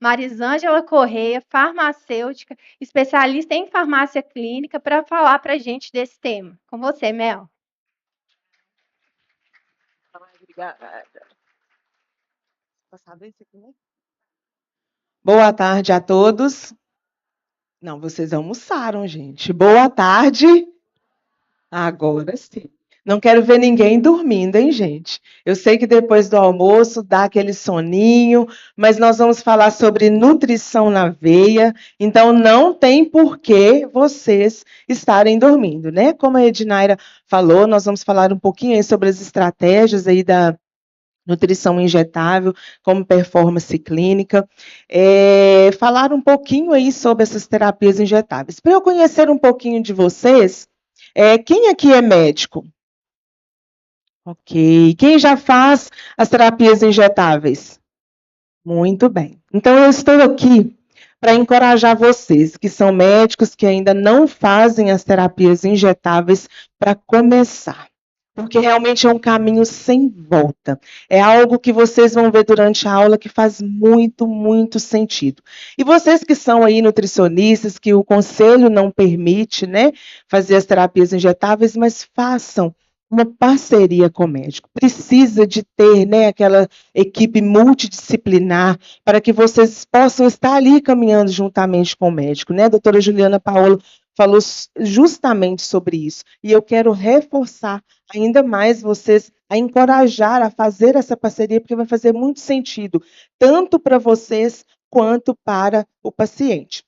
Marisângela Correia, farmacêutica, especialista em farmácia clínica, para falar para a gente desse tema. Com você, Mel. Obrigada. Boa tarde a todos. Não, vocês almoçaram, gente. Boa tarde. Agora sim. Não quero ver ninguém dormindo, hein, gente? Eu sei que depois do almoço dá aquele soninho, mas nós vamos falar sobre nutrição na veia, então não tem por que vocês estarem dormindo, né? Como a Ednaira falou, nós vamos falar um pouquinho aí sobre as estratégias aí da nutrição injetável, como performance clínica, falar um pouquinho aí sobre essas terapias injetáveis. Para eu conhecer um pouquinho de vocês, quem aqui é médico? Ok. Quem já faz as terapias injetáveis? Muito bem. Então, eu estou aqui para encorajar vocês, que são médicos que ainda não fazem as terapias injetáveis, para começar. Porque realmente é um caminho sem volta. É algo que vocês vão ver durante a aula que faz muito, muito sentido. E vocês que são aí nutricionistas, que o conselho não permite, né, fazer as terapias injetáveis, mas façam uma parceria com o médico. Precisa de ter, né, aquela equipe multidisciplinar para que vocês possam estar ali caminhando juntamente com o médico, né? A doutora Juliana Paolo falou justamente sobre isso. E eu quero reforçar ainda mais vocês a encorajar a fazer essa parceria, porque vai fazer muito sentido, tanto para vocês quanto para o paciente.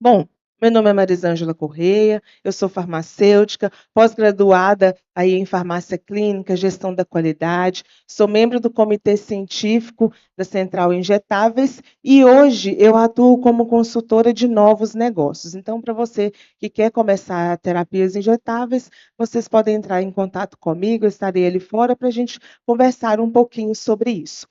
Bom, meu nome é Marisângela Correia, eu sou farmacêutica, pós-graduada aí em farmácia clínica, gestão da qualidade, sou membro do comitê científico da Central Injetáveis e hoje eu atuo como consultora de novos negócios. Então, para você que quer começar terapias injetáveis, vocês podem entrar em contato comigo, eu estarei ali fora para a gente conversar um pouquinho sobre isso.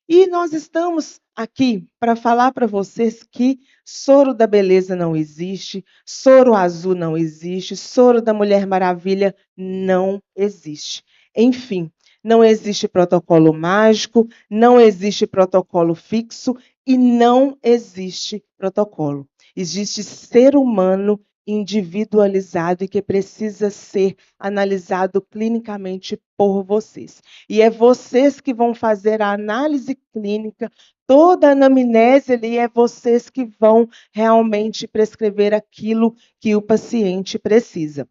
E nós estamos aqui para falar para vocês que soro da beleza não existe, soro azul não existe, soro da Mulher Maravilha não existe. Enfim, não existe protocolo mágico, não existe protocolo fixo e não existe protocolo. Existe ser humano individualizado e que precisa ser analisado clinicamente por vocês. E é vocês que vão fazer a análise clínica, toda a anamnese ali, é vocês que vão realmente prescrever aquilo que o paciente precisa.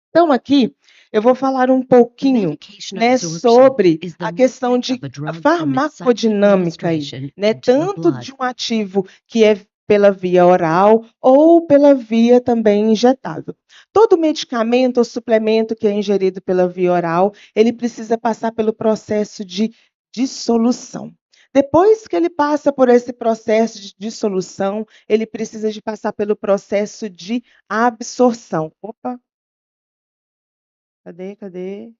Então, aqui, eu vou falar um pouquinho, né, sobre a questão de farmacodinâmica, aí, né, tanto de um ativo que é pela via oral ou pela via também injetável. Todo medicamento ou suplemento que é ingerido pela via oral, ele precisa passar pelo processo de dissolução. Depois que ele passa por esse processo de dissolução, ele precisa de passar pelo processo de absorção. Opa! Cadê?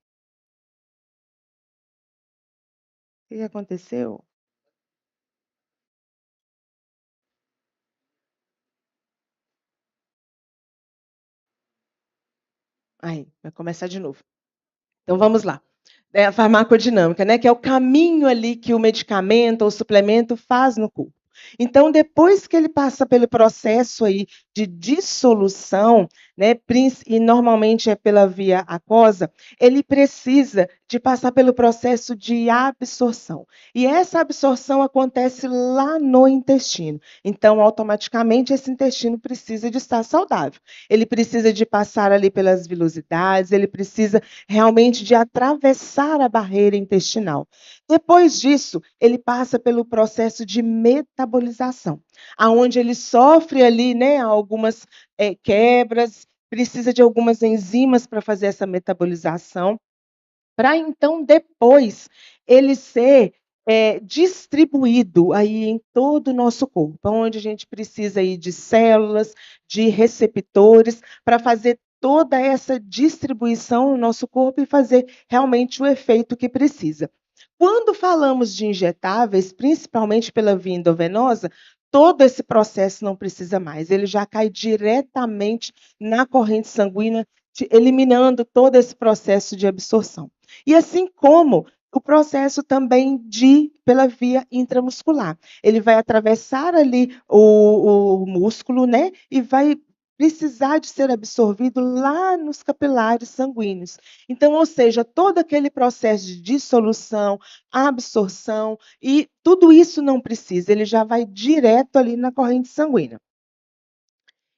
O que aconteceu? Aí, vai começar de novo. Então, vamos lá. É a farmacodinâmica, né? Que é o caminho ali que o medicamento ou suplemento faz no corpo. Então, depois que ele passa pelo processo aí de dissolução, né, e normalmente é pela via aquosa, ele precisa de passar pelo processo de absorção. E essa absorção acontece lá no intestino. Então, automaticamente, esse intestino precisa de estar saudável. Ele precisa de passar ali pelas vilosidades, ele precisa realmente de atravessar a barreira intestinal. Depois disso, ele passa pelo processo de metabolização, aonde ele sofre ali, né, algumas quebras, precisa de algumas enzimas para fazer essa metabolização, para então depois ele ser distribuído aí em todo o nosso corpo, onde a gente precisa aí de células, de receptores, para fazer toda essa distribuição no nosso corpo e fazer realmente o efeito que precisa. Quando falamos de injetáveis, principalmente pela via endovenosa, todo esse processo não precisa mais, ele já cai diretamente na corrente sanguínea, eliminando todo esse processo de absorção. E assim como o processo também pela via intramuscular. Ele vai atravessar ali o músculo, né? E vai precisar de ser absorvido lá nos capilares sanguíneos. Então, ou seja, todo aquele processo de dissolução, absorção, e tudo isso não precisa, ele já vai direto ali na corrente sanguínea.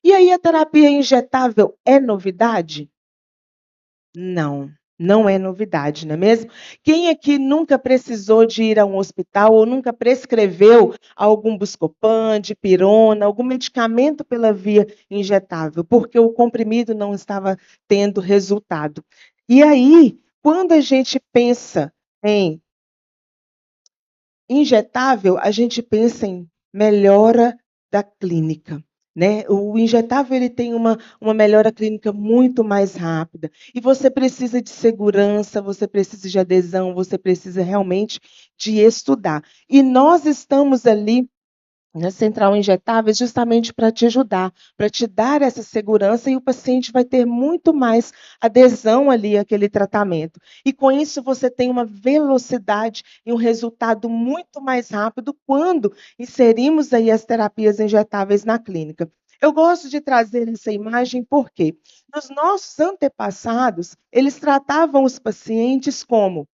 E aí a terapia injetável é novidade? Não, não é novidade, não é mesmo? Quem aqui nunca precisou de ir a um hospital ou nunca prescreveu algum Buscopan, dipirona, algum medicamento pela via injetável, porque o comprimido não estava tendo resultado? E aí, quando a gente pensa em injetável, a gente pensa em melhora da clínica, né? O injetável ele tem uma melhora clínica muito mais rápida. E você precisa de segurança, você precisa de adesão, você precisa realmente de estudar. E nós estamos ali na central injetável justamente para te ajudar, para te dar essa segurança, e o paciente vai ter muito mais adesão ali àquele tratamento. E com isso você tem uma velocidade e um resultado muito mais rápido quando inserimos aí as terapias injetáveis na clínica. Eu gosto de trazer essa imagem porque nos nossos antepassados, eles tratavam os pacientes como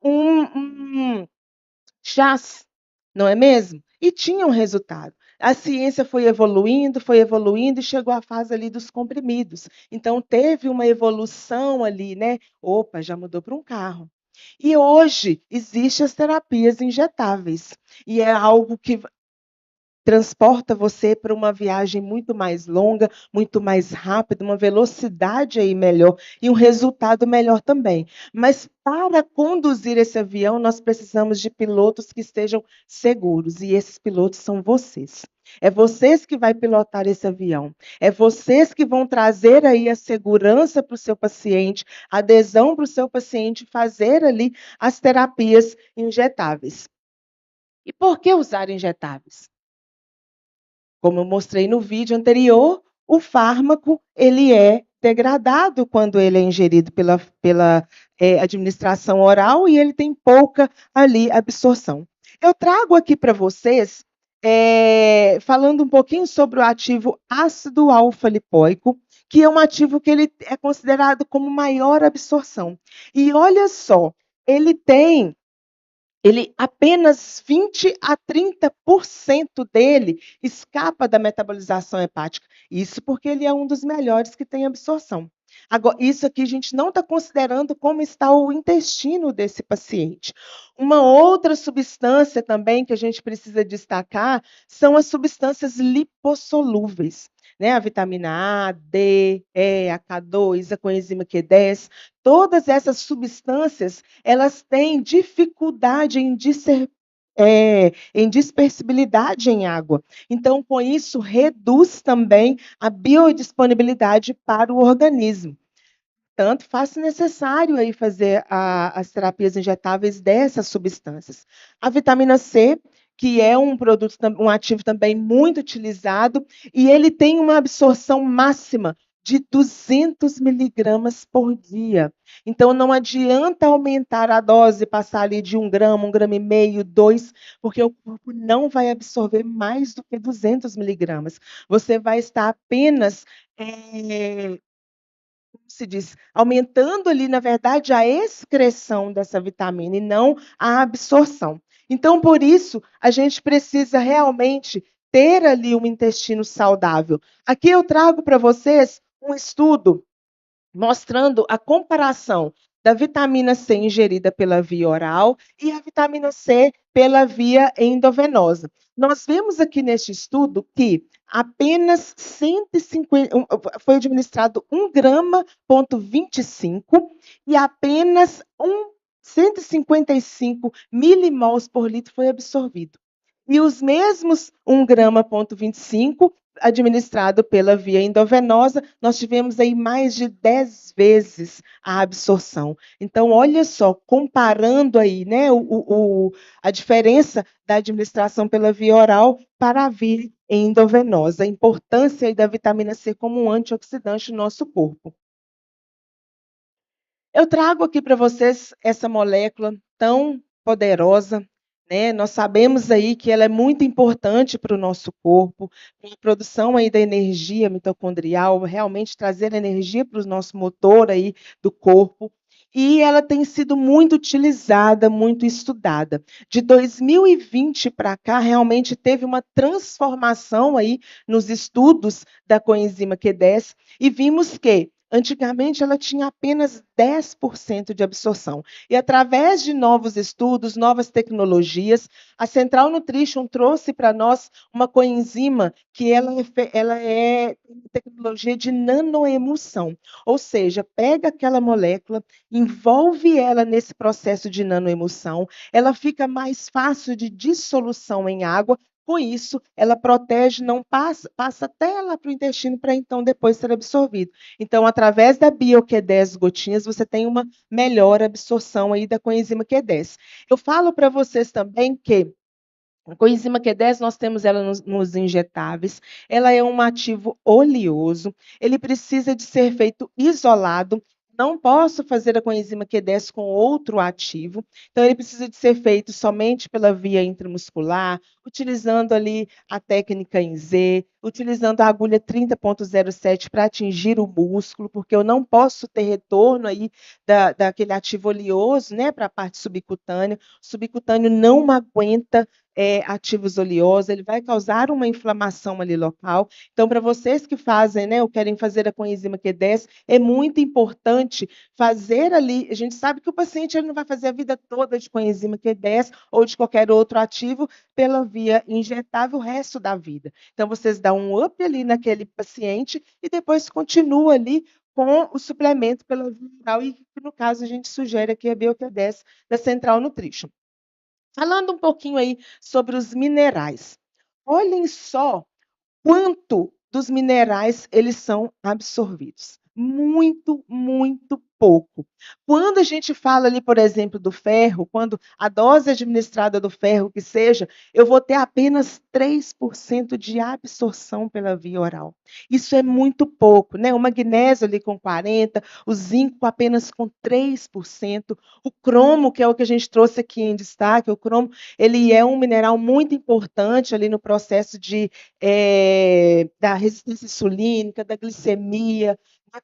um chás, não é mesmo? E tinha um resultado. A ciência foi evoluindo e chegou à fase ali dos comprimidos. Então teve uma evolução ali, né? Opa, já mudou para um carro. E hoje existem as terapias injetáveis. E é algo que transporta você para uma viagem muito mais longa, muito mais rápida, uma velocidade aí melhor e um resultado melhor também. Mas para conduzir esse avião, nós precisamos de pilotos que estejam seguros, e esses pilotos são vocês. É vocês que vai pilotar esse avião. É vocês que vão trazer aí a segurança para o seu paciente, a adesão para o seu paciente, fazer ali as terapias injetáveis. E por que usar injetáveis? Como eu mostrei no vídeo anterior, o fármaco ele é degradado quando ele é ingerido pela administração oral, e ele tem pouca ali absorção. Eu trago aqui para vocês, falando um pouquinho sobre o ativo ácido alfa-lipoico, que é um ativo que ele é considerado como maior absorção. E olha só, ele apenas 20 a 30% dele escapa da metabolização hepática. Isso porque ele é um dos melhores que tem absorção. Agora, isso aqui a gente não está considerando como está o intestino desse paciente. Uma outra substância também que a gente precisa destacar são as substâncias lipossolúveis, né? A vitamina A, D, E, a K2, a coenzima Q10, todas essas substâncias elas têm dificuldade em dispersibilidade em água. Então, com isso, reduz também a biodisponibilidade para o organismo. Tanto faz necessário aí fazer as terapias injetáveis dessas substâncias. A vitamina C, que é um produto, um ativo também muito utilizado, e ele tem uma absorção máxima de 200 miligramas por dia. Então, não adianta aumentar a dose, passar ali de 1 grama e meio, 2, porque o corpo não vai absorver mais do que 200 miligramas. Você vai estar apenas como se diz, aumentando ali, na verdade, a excreção dessa vitamina e não a absorção. Então, por isso, a gente precisa realmente ter ali um intestino saudável. Aqui eu trago para vocês um estudo mostrando a comparação da vitamina C ingerida pela via oral e a vitamina C pela via endovenosa. Nós vemos aqui neste estudo que apenas 150, foi administrado 1,25 grama e apenas 155 milimols por litro foi absorvido. E os mesmos 1,25 grama administrado pela via endovenosa, nós tivemos aí mais de 10 vezes a absorção. Então, olha só, comparando aí, né, a diferença da administração pela via oral para a via endovenosa, a importância aí da vitamina C como um antioxidante no nosso corpo. Eu trago aqui para vocês essa molécula tão poderosa, né? Nós sabemos aí que ela é muito importante para o nosso corpo, para a produção aí da energia mitocondrial, realmente trazer energia para o nosso motor aí do corpo. E ela tem sido muito utilizada, muito estudada. De 2020 para cá, realmente teve uma transformação aí nos estudos da coenzima Q10 e vimos que antigamente, ela tinha apenas 10% de absorção. E através de novos estudos, novas tecnologias, a Central Nutrition trouxe para nós uma coenzima que ela é tecnologia de nanoemulsão. Ou seja, pega aquela molécula, envolve ela nesse processo de nanoemulsão, ela fica mais fácil de dissolução em água. Com isso, ela protege, não passa até lá para o intestino para então depois ser absorvido. Então, através da BioQ10 gotinhas, você tem uma melhor absorção aí da coenzima Q10. Eu falo para vocês também que a coenzima Q10, nós temos ela nos injetáveis, ela é um ativo oleoso, ele precisa de ser feito isolado, não posso fazer a coenzima Q10 com outro ativo, então ele precisa de ser feito somente pela via intramuscular, utilizando ali a técnica em Z, utilizando a agulha 30,07 para atingir o músculo, porque eu não posso ter retorno aí daquele ativo oleoso, né, para a parte subcutânea. O subcutâneo não aguenta ativos oleosos, ele vai causar uma inflamação ali local. Então, para vocês que fazem, né, ou querem fazer a coenzima Q10, é muito importante fazer ali. A gente sabe que o paciente ele não vai fazer a vida toda de coenzima Q10 ou de qualquer outro ativo pela via injetável o resto da vida. Então, vocês dão um up ali naquele paciente e depois continua ali com o suplemento pela via oral, e no caso a gente sugere aqui a BioQ10 da Central Nutrition. Falando um pouquinho aí sobre os minerais. Olhem só quanto dos minerais eles são absorvidos. Muito, muito pouco. Quando a gente fala ali, por exemplo, do ferro, quando a dose administrada do ferro que seja, eu vou ter apenas 3% de absorção pela via oral. Isso é muito pouco, né? O magnésio ali com 40%, o zinco apenas com 3%, o cromo, que é o que a gente trouxe aqui em destaque, o cromo, ele é um mineral muito importante ali no processo da resistência insulínica, da glicemia,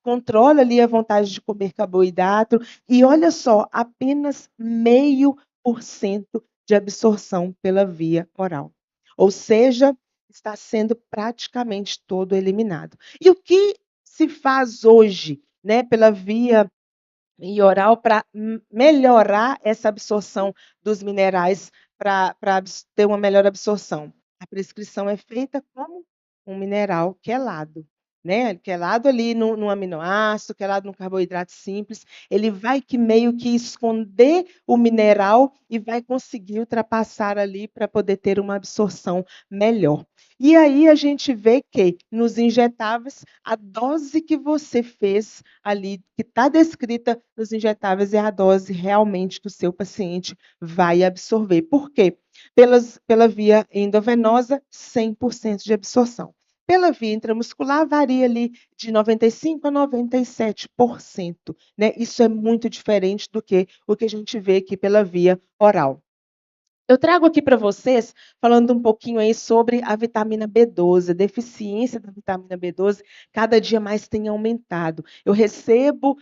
controla ali a vontade de comer carboidrato. E olha só, apenas 0,5% de absorção pela via oral. Ou seja, está sendo praticamente todo eliminado. E o que se faz hoje, né, pela via oral para melhorar essa absorção dos minerais, para ter uma melhor absorção? A prescrição é feita como um mineral quelado, né? Quelado ali no aminoácido, quelado no carboidrato simples, ele vai que meio que esconder o mineral e vai conseguir ultrapassar ali para poder ter uma absorção melhor. E aí a gente vê que nos injetáveis, a dose que você fez ali, que está descrita nos injetáveis, é a dose realmente que o seu paciente vai absorver. Por quê? Pela via endovenosa, 100% de absorção. Pela via intramuscular, varia ali de 95% a 97%. Né? Isso é muito diferente do que o que a gente vê aqui pela via oral. Eu trago aqui para vocês, falando um pouquinho aí sobre a vitamina B12, a deficiência da vitamina B12, cada dia mais tem aumentado. Eu recebo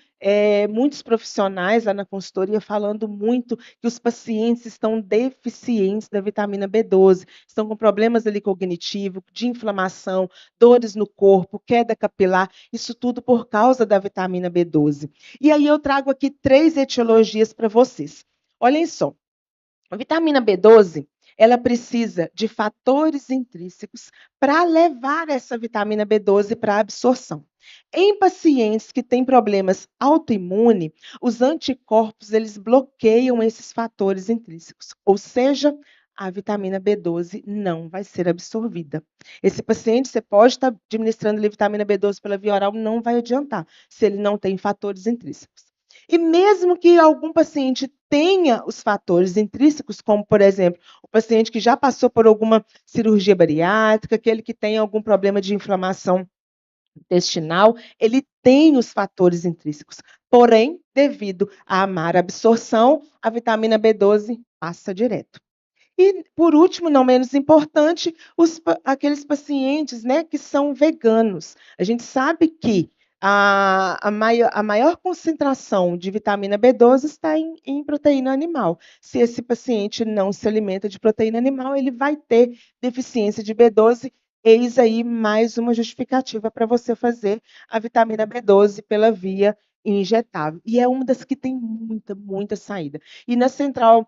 muitos profissionais lá na consultoria falando muito que os pacientes estão deficientes da vitamina B12, estão com problemas ali cognitivos, de inflamação, dores no corpo, queda capilar, isso tudo por causa da vitamina B12. E aí eu trago aqui 3 etiologias para vocês. Olhem só. A vitamina B12, ela precisa de fatores intrínsecos para levar essa vitamina B12 para a absorção. Em pacientes que têm problemas autoimunes, os anticorpos eles bloqueiam esses fatores intrínsecos, ou seja, a vitamina B12 não vai ser absorvida. Esse paciente, você pode estar administrando vitamina B12 pela via oral, não vai adiantar, se ele não tem fatores intrínsecos. E mesmo que algum paciente tenha os fatores intrínsecos, como, por exemplo, o paciente que já passou por alguma cirurgia bariátrica, aquele que tem algum problema de inflamação intestinal, ele tem os fatores intrínsecos. Porém, devido à má absorção, a vitamina B12 passa direto. E, por último, não menos importante, aqueles pacientes, né, que são veganos. A gente sabe que a maior concentração de vitamina B12 está em proteína animal. Se esse paciente não se alimenta de proteína animal, ele vai ter deficiência de B12. Eis aí mais uma justificativa para você fazer a vitamina B12 pela via injetável. E é uma das que tem muita saída. E na central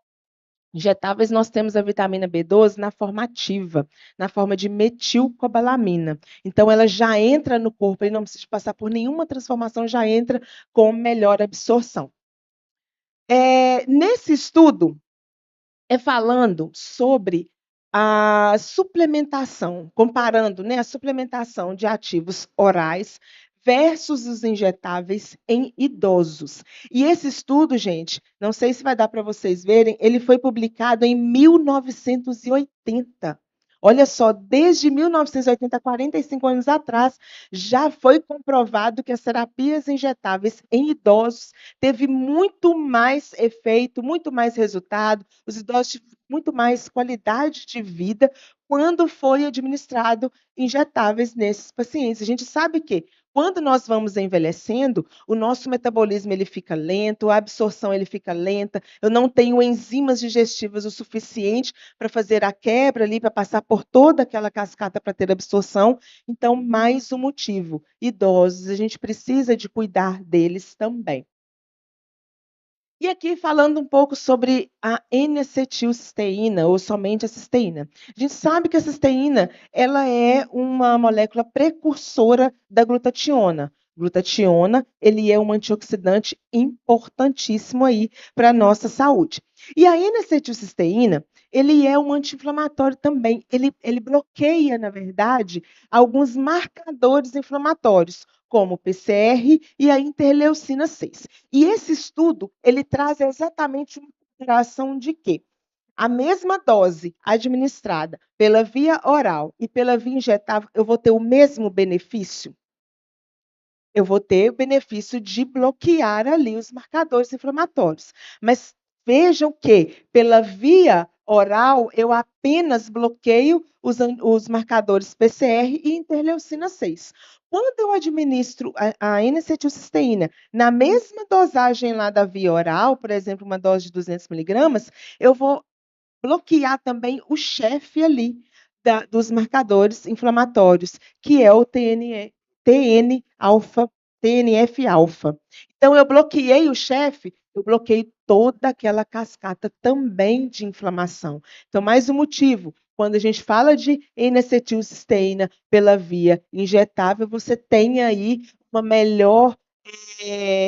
injetáveis, nós temos a vitamina B12 na forma ativa, na forma de metilcobalamina. Então, ela já entra no corpo, ele não precisa passar por nenhuma transformação, já entra com melhor absorção. Nesse estudo, falando sobre a suplementação, comparando, né, a suplementação de ativos orais versus os injetáveis em idosos. E esse estudo, gente, não sei se vai dar para vocês verem, ele foi publicado em 1980. Olha só, desde 1980, 45 anos atrás, já foi comprovado que as terapias injetáveis em idosos teve muito mais efeito, muito mais resultado, os idosos tiveram muito mais qualidade de vida quando foi administrado injetáveis nesses pacientes. A gente sabe que quando nós vamos envelhecendo, o nosso metabolismo ele fica lento, a absorção ele fica lenta, eu não tenho enzimas digestivas o suficiente para fazer a quebra ali, para passar por toda aquela cascata para ter absorção. Então, mais um motivo. Idosos, a gente precisa de cuidar deles também. E aqui falando um pouco sobre a N-acetilcisteína, ou somente a cisteína. A gente sabe que a cisteína ela é uma molécula precursora da glutationa. Glutationa, ele é um antioxidante importantíssimo aí para a nossa saúde. E a N-acetilcisteína, ele é um anti-inflamatório também. Ele bloqueia, na verdade, alguns marcadores inflamatórios, como o PCR e a interleucina 6. E esse estudo, ele traz exatamente uma comparação de que a mesma dose administrada pela via oral e pela via injetável, eu vou ter o mesmo benefício? Eu vou ter o benefício de bloquear ali os marcadores inflamatórios. Mas vejam que, pela via oral, eu apenas bloqueio os marcadores PCR e interleucina 6. Quando eu administro a N-acetilcisteína na mesma dosagem lá da via oral, por exemplo, uma dose de 200 miligramas, eu vou bloquear também o chefe ali dos marcadores inflamatórios, que é o TNF-alfa. Então, eu bloqueei o chefe, eu bloqueei toda aquela cascata também de inflamação. Então, mais um motivo, quando a gente fala de N-acetilcisteína pela via injetável, você tem aí um melhor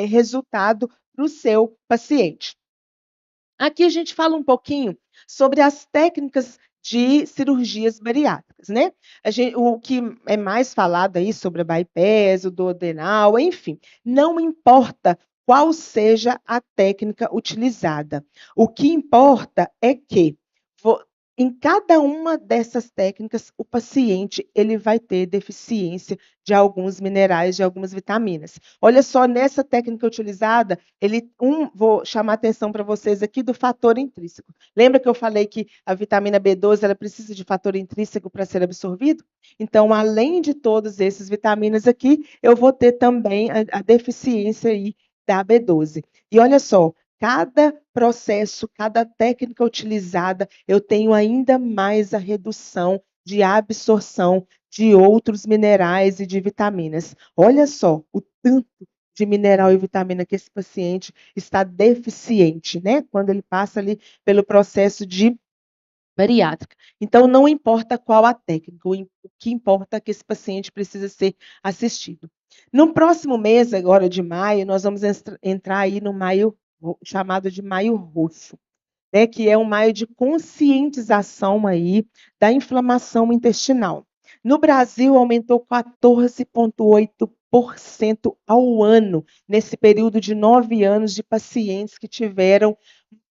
resultado para o seu paciente. Aqui a gente fala um pouquinho sobre as técnicas de cirurgias bariátricas, né? O que é mais falado aí sobre a bypass, o duodenal, enfim, não importa qual seja a técnica utilizada. O que importa é que em cada uma dessas técnicas, o paciente ele vai ter deficiência de alguns minerais, de algumas vitaminas. Olha só, nessa técnica utilizada, vou chamar a atenção para vocês aqui do fator intrínseco. Lembra que eu falei que a vitamina B12 ela precisa de fator intrínseco para ser absorvido? Então, além de todas essas vitaminas aqui, eu vou ter também a deficiência aí da B12. E olha só, cada processo, cada técnica utilizada, eu tenho ainda mais a redução de absorção de outros minerais e de vitaminas. Olha só o tanto de mineral e vitamina que esse paciente está deficiente, né? Quando ele passa ali pelo processo de bariátrica. Então, não importa qual a técnica, o que importa é que esse paciente precisa ser assistido. No próximo mês, agora de maio, nós vamos entrar aí no maio chamado de Maio Roxo, né, que é um maio de conscientização aí da inflamação intestinal. No Brasil, aumentou 14,8% ao ano, nesse período de 9 anos de pacientes que tiveram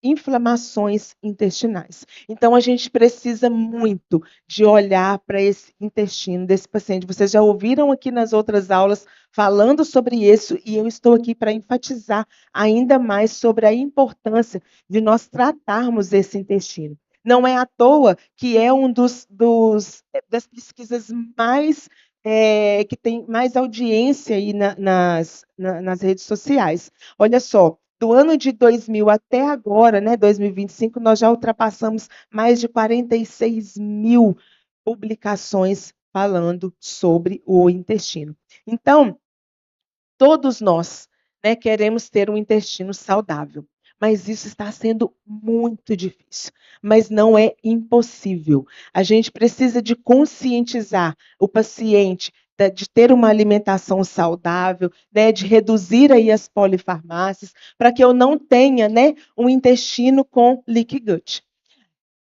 inflamações intestinais. Então, a gente precisa muito de olhar para esse intestino desse paciente. Vocês já ouviram aqui nas outras aulas falando sobre isso, e eu estou aqui para enfatizar ainda mais sobre a importância de nós tratarmos esse intestino. Não é à toa que é das pesquisas mais que tem mais audiência aí nas redes sociais. Olha só, do ano de 2000 até agora, né, 2025, nós já ultrapassamos mais de 46 mil publicações falando sobre o intestino. Então, todos nós, né, queremos ter um intestino saudável, mas isso está sendo muito difícil, mas não é impossível. A gente precisa de conscientizar o paciente de ter uma alimentação saudável, né, de reduzir aí as polifarmácias, para que eu não tenha, né, um intestino com leaky gut.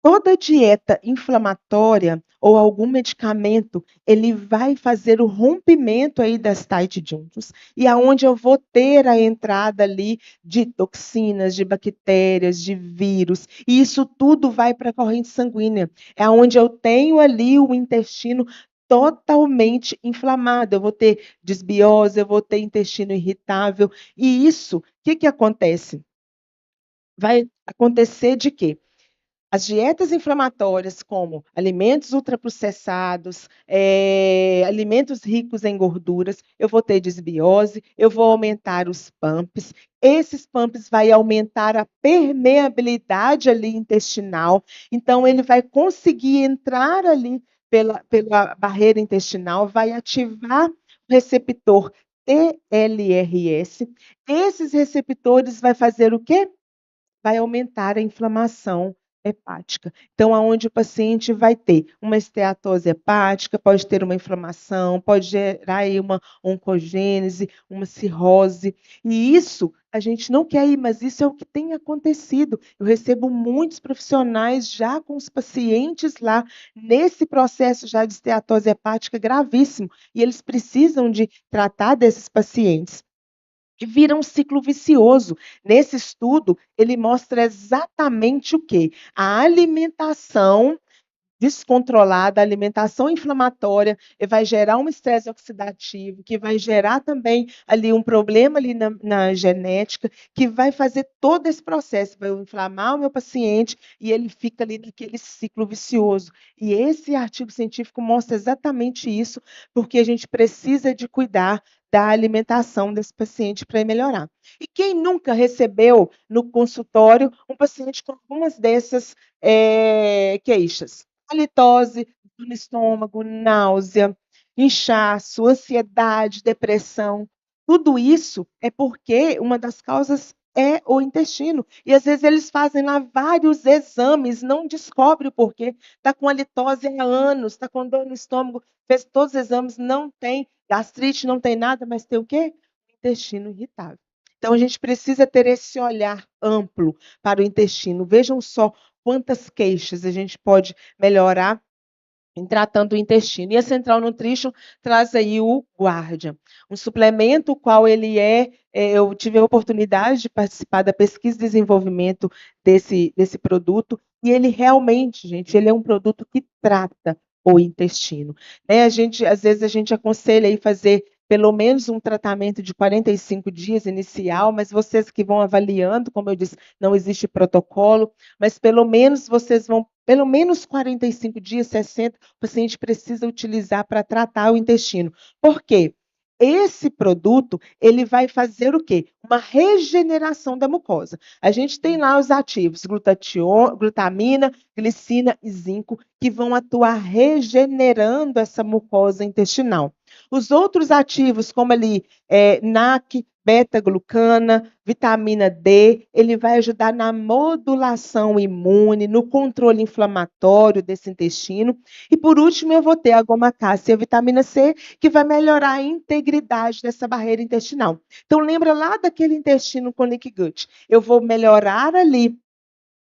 Toda dieta inflamatória ou algum medicamento, ele vai fazer o rompimento aí das tight junctions, e aonde eu vou ter a entrada ali de toxinas, de bactérias, de vírus, e isso tudo vai para a corrente sanguínea. É onde eu tenho ali o intestino totalmente inflamado. Eu vou ter desbiose, eu vou ter intestino irritável, e isso, o que acontece? Vai acontecer de quê? As dietas inflamatórias, como alimentos ultraprocessados, alimentos ricos em gorduras, eu vou ter desbiose, eu vou aumentar os pumps. Esses pumps vai aumentar a permeabilidade ali intestinal, então ele vai conseguir entrar ali pela barreira intestinal, vai ativar o receptor TLRS. Esses receptores vai fazer o quê? Vai aumentar a inflamação hepática. Então, aonde o paciente vai ter uma esteatose hepática, pode ter uma inflamação, pode gerar aí uma oncogênese, uma cirrose. E isso a gente não quer ir, mas isso é o que tem acontecido. Eu recebo muitos profissionais já com os pacientes lá nesse processo já de esteatose hepática gravíssimo, e eles precisam de tratar desses pacientes, que vira um ciclo vicioso. Nesse estudo, ele mostra exatamente o quê? A alimentação descontrolada, a alimentação inflamatória, vai gerar um estresse oxidativo, que vai gerar também ali um problema ali na genética, que vai fazer todo esse processo, vai inflamar o meu paciente e ele fica ali naquele ciclo vicioso. E esse artigo científico mostra exatamente isso, porque a gente precisa de cuidar da alimentação desse paciente para melhorar. E quem nunca recebeu no consultório um paciente com algumas dessas queixas? Halitose, dor no estômago, náusea, inchaço, ansiedade, depressão. Tudo isso é porque uma das causas é o intestino. E às vezes eles fazem lá vários exames, não descobre o porquê. Está com halitose há anos, está com dor no estômago, fez todos os exames, não tem gastrite, não tem nada, mas tem o quê? Intestino irritável. Então a gente precisa ter esse olhar amplo para o intestino. Vejam só quantas queixas a gente pode melhorar em tratando o intestino. E a Central Nutrition traz aí o Guardian, um suplemento o qual ele eu tive a oportunidade de participar da pesquisa e desenvolvimento desse produto, e ele realmente, gente, ele é um produto que trata o intestino. Né? Às vezes a gente aconselha aí fazer pelo menos um tratamento de 45 dias inicial, mas vocês que vão avaliando, como eu disse, não existe protocolo, mas pelo menos vocês vão, pelo menos 45 dias, 60, o paciente precisa utilizar para tratar o intestino. Por quê? Esse produto, ele vai fazer o quê? Uma regeneração da mucosa. A gente tem lá os ativos, glutamina, glicina e zinco, que vão atuar regenerando essa mucosa intestinal. Os outros ativos, como ali NAC, beta-glucana, vitamina D, ele vai ajudar na modulação imune, no controle inflamatório desse intestino. E por último, eu vou ter a goma-cássia e a vitamina C, que vai melhorar a integridade dessa barreira intestinal. Então, lembra lá daquele intestino com leaky gut? Eu vou melhorar ali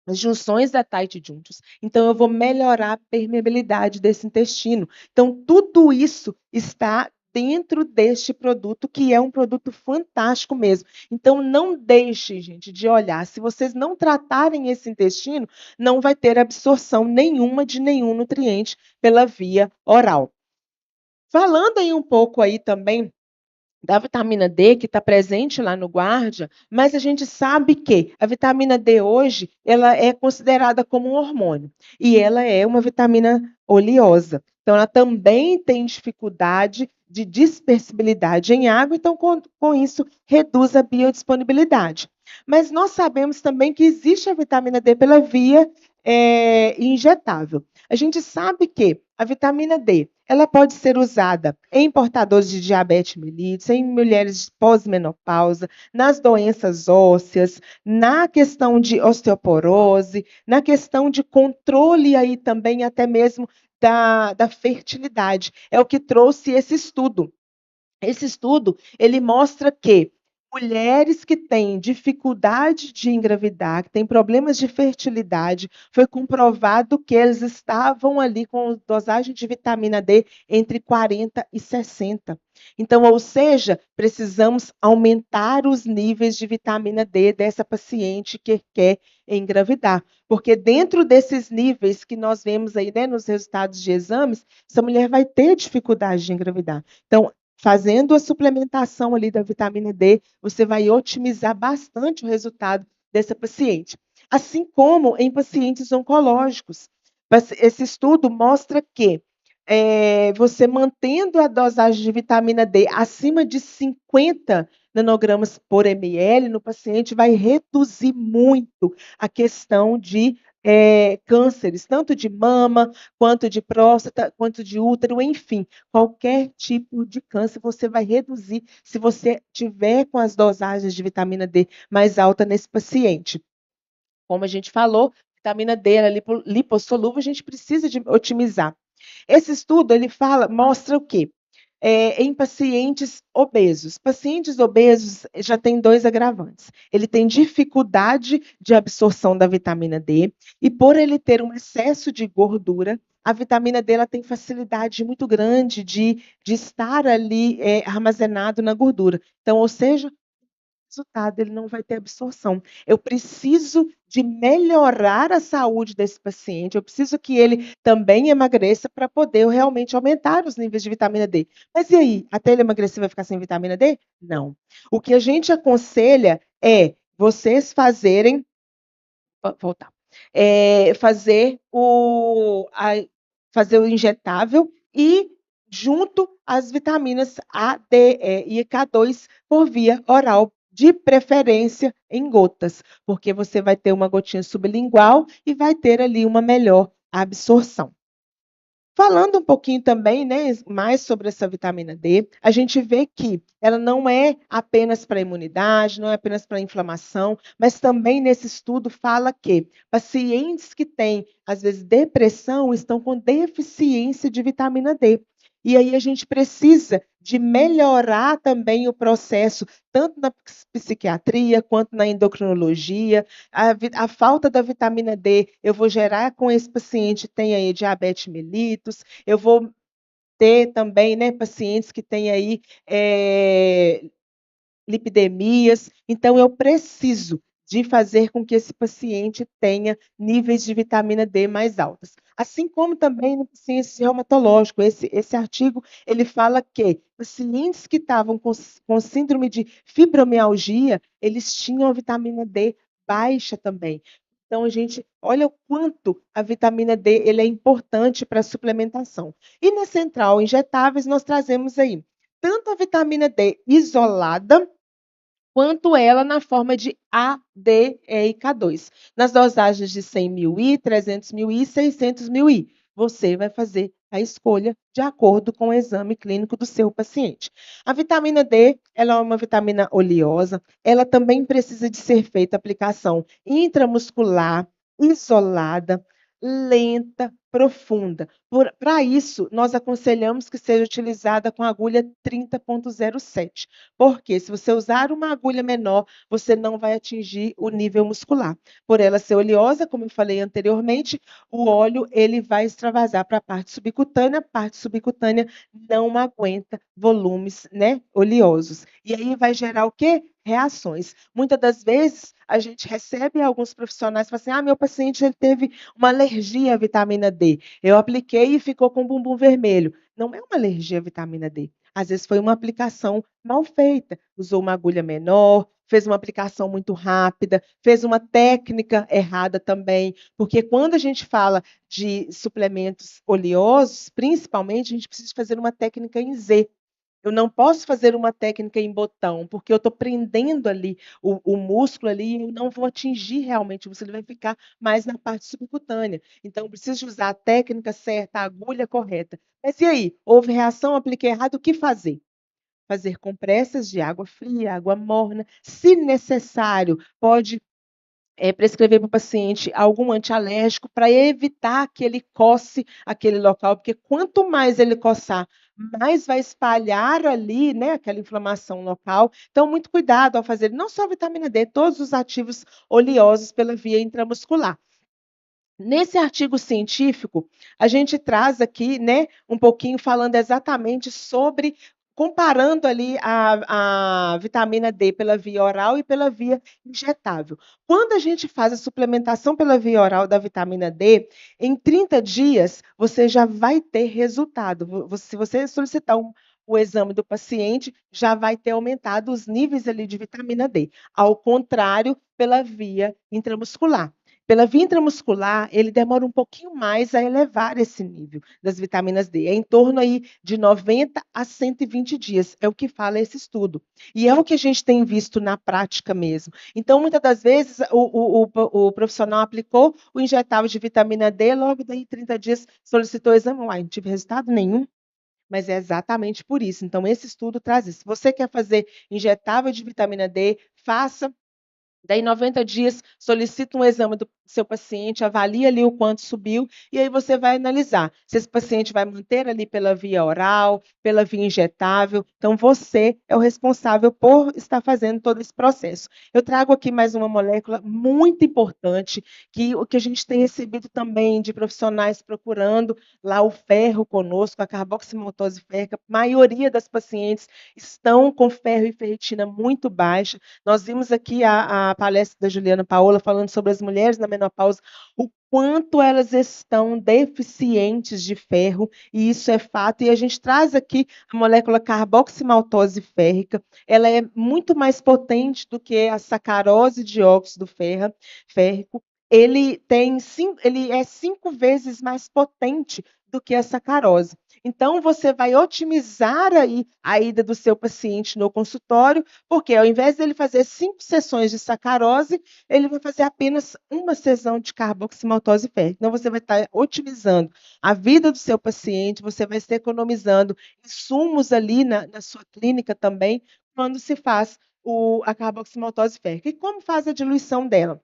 as junções da tight junctions. Então, eu vou melhorar a permeabilidade desse intestino. Então, tudo isso está dentro deste produto, que é um produto fantástico mesmo. Então, não deixe, gente, de olhar. Se vocês não tratarem esse intestino, não vai ter absorção nenhuma de nenhum nutriente pela via oral. Falando aí um pouco aí também da vitamina D, que está presente lá no guardia, mas a gente sabe que a vitamina D hoje, ela é considerada como um hormônio, e ela é uma vitamina oleosa. Então, ela também tem dificuldade de dispersibilidade em água, então, com isso, reduz a biodisponibilidade. Mas nós sabemos também que existe a vitamina D pela via injetável. A gente sabe que a vitamina D, ela pode ser usada em portadores de diabetes mellitus, em mulheres pós-menopausa, nas doenças ósseas, na questão de osteoporose, na questão de controle aí também até mesmo da fertilidade. É o que trouxe esse estudo. Esse estudo, ele mostra que mulheres que têm dificuldade de engravidar, que têm problemas de fertilidade, foi comprovado que eles estavam ali com dosagem de vitamina D entre 40 e 60. Então, ou seja, precisamos aumentar os níveis de vitamina D dessa paciente que quer engravidar, porque dentro desses níveis que nós vemos aí, né, nos resultados de exames, essa mulher vai ter dificuldade de engravidar. Então, fazendo a suplementação ali da vitamina D, você vai otimizar bastante o resultado dessa paciente. Assim como em pacientes oncológicos. Esse estudo mostra que você mantendo a dosagem de vitamina D acima de 50 nanogramas por ml no paciente vai reduzir muito a questão de cânceres, tanto de mama, quanto de próstata, quanto de útero, enfim, qualquer tipo de câncer você vai reduzir se você tiver com as dosagens de vitamina D mais alta nesse paciente. Como a gente falou, vitamina D é lipossolúvel, a gente precisa de otimizar. Esse estudo ele mostra o quê? Em pacientes obesos. Pacientes obesos já têm dois agravantes. Ele tem dificuldade de absorção da vitamina D e por ele ter um excesso de gordura, a vitamina D ela tem facilidade muito grande de estar ali armazenado na gordura. Então, ou seja, resultado, ele não vai ter absorção. Eu preciso de melhorar a saúde desse paciente, eu preciso que ele também emagreça para poder realmente aumentar os níveis de vitamina D. Mas e aí, até ele emagrecer vai ficar sem vitamina D? Não. O que a gente aconselha é vocês fazerem, voltar, fazer o injetável e junto às vitaminas A, D, E e K2 por via oral, de preferência em gotas, porque você vai ter uma gotinha sublingual e vai ter ali uma melhor absorção. Falando um pouquinho também, né, mais sobre essa vitamina D, a gente vê que ela não é apenas para imunidade, não é apenas para inflamação, mas também nesse estudo fala que pacientes que têm, às vezes, depressão estão com deficiência de vitamina D. E aí a gente precisa de melhorar também o processo, tanto na psiquiatria quanto na endocrinologia. A falta da vitamina D, eu vou gerar com esse paciente tem aí diabetes mellitus, eu vou ter também, né, pacientes que têm aí lipidemias. Então, eu preciso de fazer com que esse paciente tenha níveis de vitamina D mais altas. Assim como também no paciente reumatológico. Esse artigo, ele fala que pacientes que estavam com síndrome de fibromialgia, eles tinham a vitamina D baixa também. Então, a gente olha o quanto a vitamina D ele é importante para a suplementação. E na central injetáveis, nós trazemos aí tanto a vitamina D isolada, quanto ela na forma de A, D, E e K2. Nas dosagens de 100 mil I, 300 mil I e 600 mil I. Você vai fazer a escolha de acordo com o exame clínico do seu paciente. A vitamina D, ela é uma vitamina oleosa, ela também precisa de ser feita aplicação intramuscular, isolada, lenta, profunda. Para isso, nós aconselhamos que seja utilizada com agulha 30,07. Porque se você usar uma agulha menor, você não vai atingir o nível muscular. Por ela ser oleosa, como eu falei anteriormente, o óleo ele vai extravasar para a parte subcutânea não aguenta volumes, né, oleosos. E aí vai gerar o quê? Reações. Muitas das vezes a gente recebe alguns profissionais que falam assim: meu paciente ele teve uma alergia à vitamina D. Eu apliquei e ficou com o bumbum vermelho. Não é uma alergia à vitamina D. Às vezes foi uma aplicação mal feita. Usou uma agulha menor, fez uma aplicação muito rápida, fez uma técnica errada também. Porque quando a gente fala de suplementos oleosos, principalmente, a gente precisa fazer uma técnica em Z. Eu não posso fazer uma técnica em botão, porque eu estou prendendo ali o músculo ali e eu não vou atingir realmente o músculo, ele vai ficar mais na parte subcutânea. Então, eu preciso usar a técnica certa, a agulha correta. Mas e aí? Houve reação, apliquei errado, o que fazer? Fazer compressas de água fria, água morna. Se necessário, pode prescrever para o paciente algum antialérgico para evitar que ele coce aquele local, porque quanto mais ele coçar, mais vai espalhar ali, né, aquela inflamação local. Então, muito cuidado ao fazer não só a vitamina D, todos os ativos oleosos pela via intramuscular. Nesse artigo científico, a gente traz aqui, né, um pouquinho falando exatamente sobre, comparando ali a vitamina D pela via oral e pela via injetável. Quando a gente faz a suplementação pela via oral da vitamina D, em 30 dias você já vai ter resultado. Se você solicitar o exame do paciente, já vai ter aumentado os níveis ali de vitamina D. Ao contrário, pela via intramuscular. Pela via intramuscular, ele demora um pouquinho mais a elevar esse nível das vitaminas D. É em torno aí de 90 a 120 dias, é o que fala esse estudo. E é o que a gente tem visto na prática mesmo. Então, muitas das vezes, o profissional aplicou o injetável de vitamina D, logo daí 30 dias solicitou o exame, não tive resultado nenhum. Mas é exatamente por isso. Então, esse estudo traz isso. Se você quer fazer injetável de vitamina D, faça. Daí, 90 dias, solicita um exame do seu paciente, avalia ali o quanto subiu, e aí você vai analisar se esse paciente vai manter ali pela via oral, pela via injetável. Então, você é o responsável por estar fazendo todo esse processo. Eu trago aqui mais uma molécula muito importante, que o que a gente tem recebido também de profissionais procurando lá o ferro conosco, a carboximaltose férrica. A maioria das pacientes estão com ferro e ferritina muito baixa. Nós vimos aqui a palestra da Juliana Paola falando sobre as mulheres na menopausa, o quanto elas estão deficientes de ferro, e isso é fato, e a gente traz aqui a molécula carboximaltose férrica, ela é muito mais potente do que a sacarose de óxido férrico, ele é 5 vezes mais potente do que a sacarose. Então, você vai otimizar aí a ida do seu paciente no consultório, porque ao invés dele fazer 5 sessões de sacarose, ele vai fazer apenas uma sessão de carboximaltose férrica. Então, você vai estar otimizando a vida do seu paciente, você vai estar economizando insumos ali na sua clínica também, quando se faz a carboximaltose férrica. E como faz a diluição dela?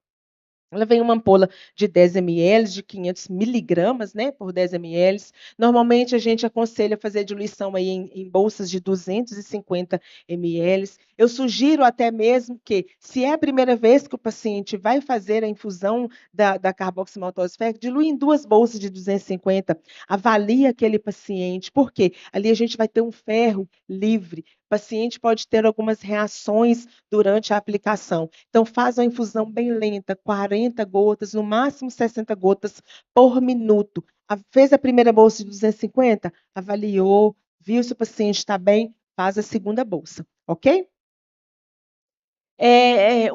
Ela vem uma ampola de 10 ml, de 500 miligramas, né, por 10 ml. Normalmente, a gente aconselha fazer a diluição aí em bolsas de 250 ml. Eu sugiro até mesmo que, se é a primeira vez que o paciente vai fazer a infusão da carboximaltose férrica, dilui em 2 bolsas de 250. Avalie aquele paciente, porque ali a gente vai ter um ferro livre. O paciente pode ter algumas reações durante a aplicação. Então, faz uma infusão bem lenta, 40 gotas, no máximo 60 gotas por minuto. Fez a primeira bolsa de 250? Avaliou, viu se o paciente está bem, faz a segunda bolsa, ok?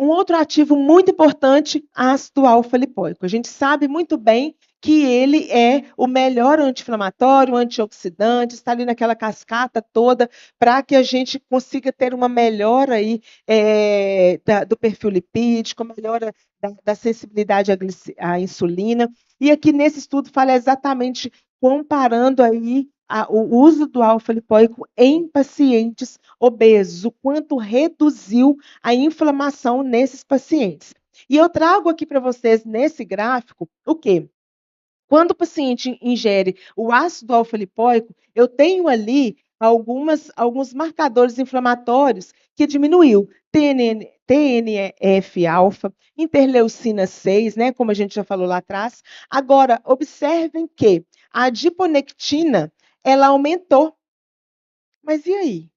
Um outro ativo muito importante, ácido alfa-lipoico. A gente sabe muito bem que ele é o melhor anti-inflamatório, antioxidante, está ali naquela cascata toda, para que a gente consiga ter uma melhora aí, do perfil lipídico, melhora da sensibilidade à insulina. E aqui nesse estudo fala exatamente comparando aí o uso do alfa-lipoico em pacientes obesos, o quanto reduziu a inflamação nesses pacientes. E eu trago aqui para vocês, nesse gráfico, o quê? Quando o paciente ingere o ácido alfa-lipoico, eu tenho ali alguns marcadores inflamatórios que diminuiu. TNF-alfa, interleucina 6, né, como a gente já falou lá atrás. Agora, observem que a adiponectina, ela aumentou. Mas e aí?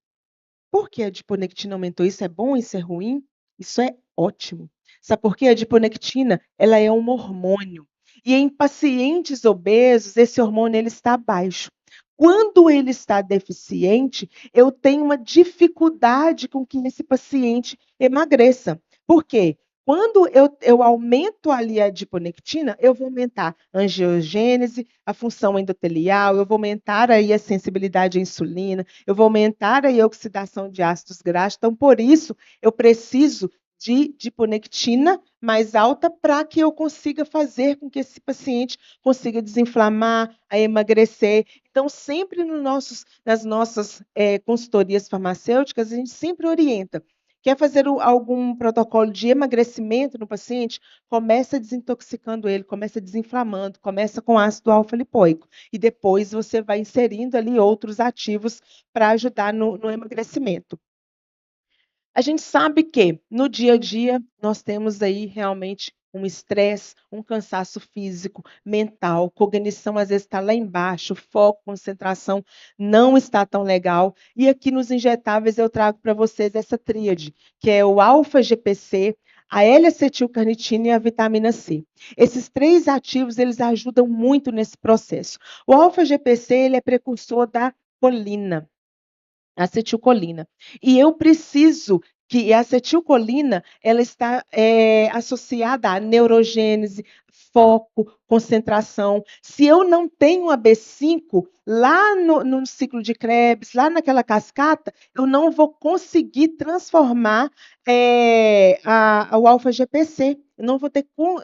Por que a adiponectina aumentou? Isso é bom? Isso é ruim? Isso é ótimo. Sabe por quê? A adiponectina, ela é um hormônio. E em pacientes obesos, esse hormônio ele está baixo. Quando ele está deficiente, eu tenho uma dificuldade com que esse paciente emagreça. Por quê? Quando eu aumento ali a adiponectina, eu vou aumentar a angiogênese, a função endotelial, eu vou aumentar aí a sensibilidade à insulina, eu vou aumentar aí a oxidação de ácidos graxos. Então, por isso, eu preciso de adiponectina mais alta para que eu consiga fazer com que esse paciente consiga desinflamar, a emagrecer. Então, sempre nas nossas consultorias farmacêuticas, a gente sempre orienta. Quer fazer algum protocolo de emagrecimento no paciente? Começa desintoxicando ele, começa desinflamando, começa com ácido alfa-lipoico. E depois você vai inserindo ali outros ativos para ajudar no emagrecimento. A gente sabe que no dia a dia nós temos aí realmente um estresse, um cansaço físico, mental, cognição às vezes está lá embaixo, foco, concentração não está tão legal. E aqui nos injetáveis eu trago para vocês essa tríade, que é o alfa-GPC, a L-acetilcarnitina e a vitamina C. Esses três ativos, eles ajudam muito nesse processo. O alfa-GPC, ele é precursor da colina, acetilcolina. E eu preciso que a acetilcolina ela está associada à neurogênese, foco, concentração. Se eu não tenho a B5 lá no ciclo de Krebs, lá naquela cascata, eu não vou conseguir transformar o alfa-GPC. Eu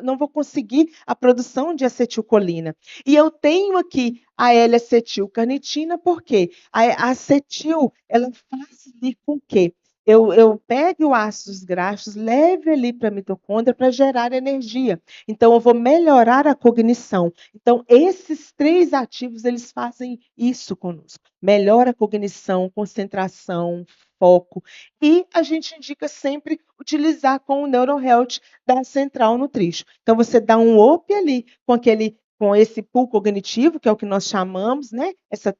não vou conseguir a produção de acetilcolina. E eu tenho aqui a L-acetilcarnitina, por quê? A acetil, ela faz ali com que eu pegue o ácidos graxos, leve ali para a mitocôndria para gerar energia. Então, eu vou melhorar a cognição. Então, esses três ativos, eles fazem isso conosco. Melhora a cognição, concentração, foco. E a gente indica sempre utilizar com o NeuroHealth da Central Nutrition. Então, você dá um up ali com esse pool cognitivo, que é o que nós chamamos, né?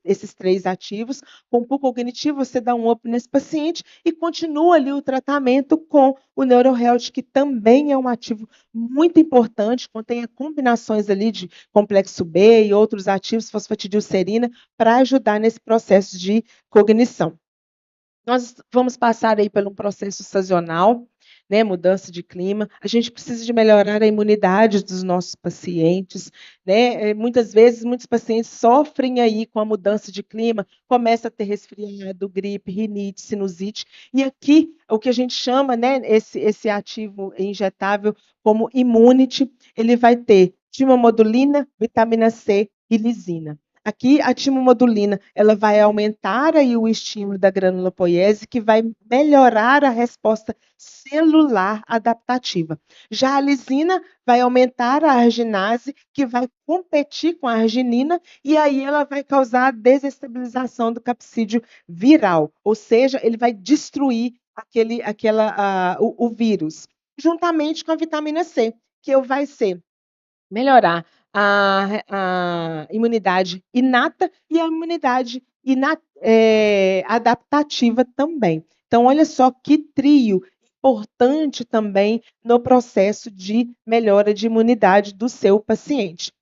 Esses três ativos. Com o pool cognitivo, você dá um up nesse paciente e continua ali o tratamento com o NeuroHealth, que também é um ativo muito importante, contém combinações ali de complexo B e outros ativos, fosfatidilcerina, para ajudar nesse processo de cognição. Nós vamos passar aí por um processo sazonal, né, mudança de clima. A gente precisa de melhorar a imunidade dos nossos pacientes, né? Muitas vezes, muitos pacientes sofrem aí com a mudança de clima, começa a ter resfriado, gripe, rinite, sinusite. E aqui, o que a gente chama, né, esse ativo injetável como Immunity, ele vai ter timomodulina, vitamina C e lisina. Aqui, a timomodulina, ela vai aumentar aí o estímulo da grânula poiese, que vai melhorar a resposta celular adaptativa. Já a lisina vai aumentar a arginase, que vai competir com a arginina, e aí ela vai causar a desestabilização do capsídeo viral, ou seja, ele vai destruir o vírus, juntamente com a vitamina C, que vai ser melhorar a imunidade inata e a imunidade adaptativa também. Então, olha só que trio importante também no processo de melhora de imunidade do seu paciente.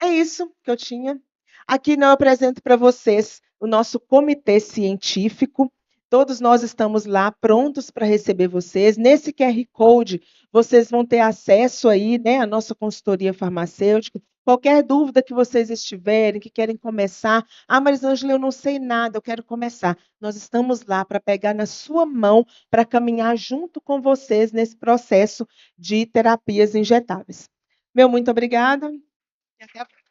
É isso que eu tinha. Aqui eu apresento para vocês o nosso comitê científico. Todos nós estamos lá prontos para receber vocês. Nesse QR Code, vocês vão ter acesso aí, né, à nossa consultoria farmacêutica. Qualquer dúvida que vocês estiverem, que querem começar, Marisângela, eu não sei nada, eu quero começar. Nós estamos lá para pegar na sua mão, para caminhar junto com vocês nesse processo de terapias injetáveis. Meu muito obrigada e até a próxima.